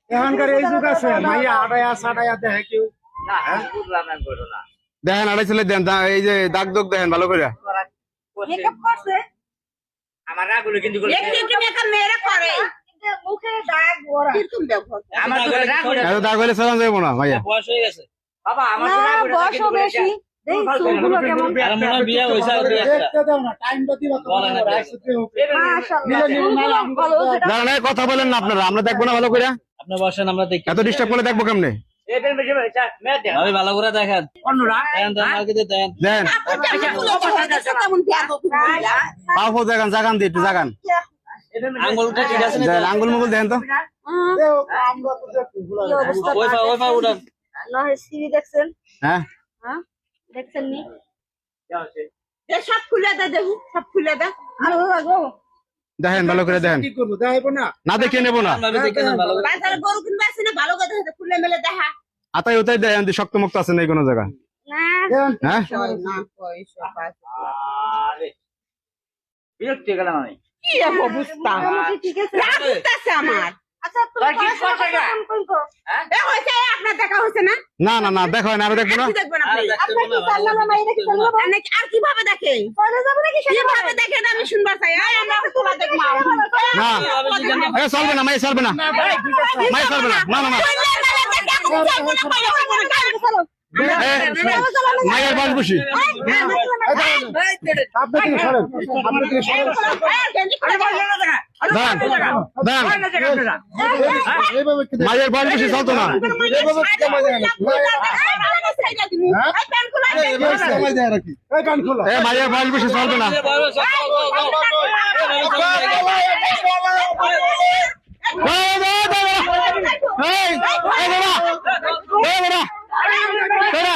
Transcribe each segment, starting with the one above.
এখানকার এই যুগ আছে মাইয়া আড়াইয়া সাড়াইয়া দেখে কেউ না বুঝলাম না করো না দেখেন আড়াই ছেলে দেন এই যে দাগ দোগ দেখেন ভালো করে মেকআপ করছে আমার রাগুলো কিন্তু একটু মেকআপ মেরে করে কিন্তু মুখে দাগ ওরা কিরকম ব্যবহার আমার তো রাগুলো এত দাগ হলে চালান যাবো না ভাইয়া বয়স হয়ে গেছে বাবা আমার তো না রাগুলো বয়স বেশি দেই চুলগুলো কেমন আর মনে হয় বিয়ে হয়েছে আর দুই একটা দেখতে দাও না টাইমটা দিবা বলেন না, মাশাআল্লাহ চুলগুলো ভালো যেটা না না কথা বলেন না আপনারা আমরা দেখবো না ভালো করে আপনি বসেন আমরা দেখি এত ডিস্টার্ব করলে দেখবো কেমনে এদের বেশি মেয়ে দেখ ভাবি ভালো করে দেখেন অন্যরা দেন দেন আমাকে দিয়ে দেন দেন কেমন বেয়াদব মহিলা পাও জাগান জাগান দিয়ে একটু জাগান আঙ্গুলটা ঠিক আছে না দেন আঙ্গুল মুগুল দেন তো আমরা তো দেখি কি অবস্থা ওই পা উঠান না সিঁড়ি দেখছেন হ্যাঁ হ্যাঁ দেখছেন নি এ সব খুলে দে দেখু সব খুলে দে আর গো দেখেন ভালো করে দেখেন কি করবো দেখাইবো না না দেখে নেবো না ভাবি দেখে নেন ভালো করে বাজারে গরু কিনবা আছে না ভালো করে দেখে খুলে মেলে দেখা আতাই ওতাই দেন শক্ত মুক্ত আছে না কোনো জায়গা না হ্যাঁ না পয়সা আরে বিরক্তি গেলাম আমি কি অবস্থা ঠিক আছে রাখতেছে আমার আচ্ছা তুমি তোর কি কথা না? কোন কো এ হইছে আপনার দেখা হইছে না না না না দেখো না আরো দেখবো না কি দেখবেন আর আপনি দেখতে আপনি হবে কি না, জানলা ভালো মাইরে কি দেখতে হবে জানলা আর কিভাবে দেখেন কইলে যাব নাকি কিভাবে দেখেন আমি শুনবা চাই আমরা তো তোলা দেখ মা না এ চলবে না মাই চলবে না মাই চলবে না না না না এ, মায়ের বাস বসি আপনি কি করেন আপনি কি করেন দাঁড়ান এইভাবে কি মায়ের বাস বসি চলতো না এইভাবে কি কামাই দেয় নাকি কামাই দেয় নাকি এই কান খোলো এ মায়ের বাস বসি চলবে না এই, দাঁড়া, দাঁড়া। এই, এই, দাঁড়া। এই, দাঁড়া। দাঁড়া।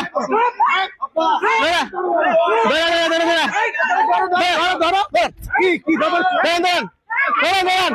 দাঁড়া। দাঁড়া, দাঁড়া, দাঁড়া, দাঁড়া। ধরো কি কি খবর দাঁড়ান, দাঁড়ান। দাঁড়ান, দাঁড়ান।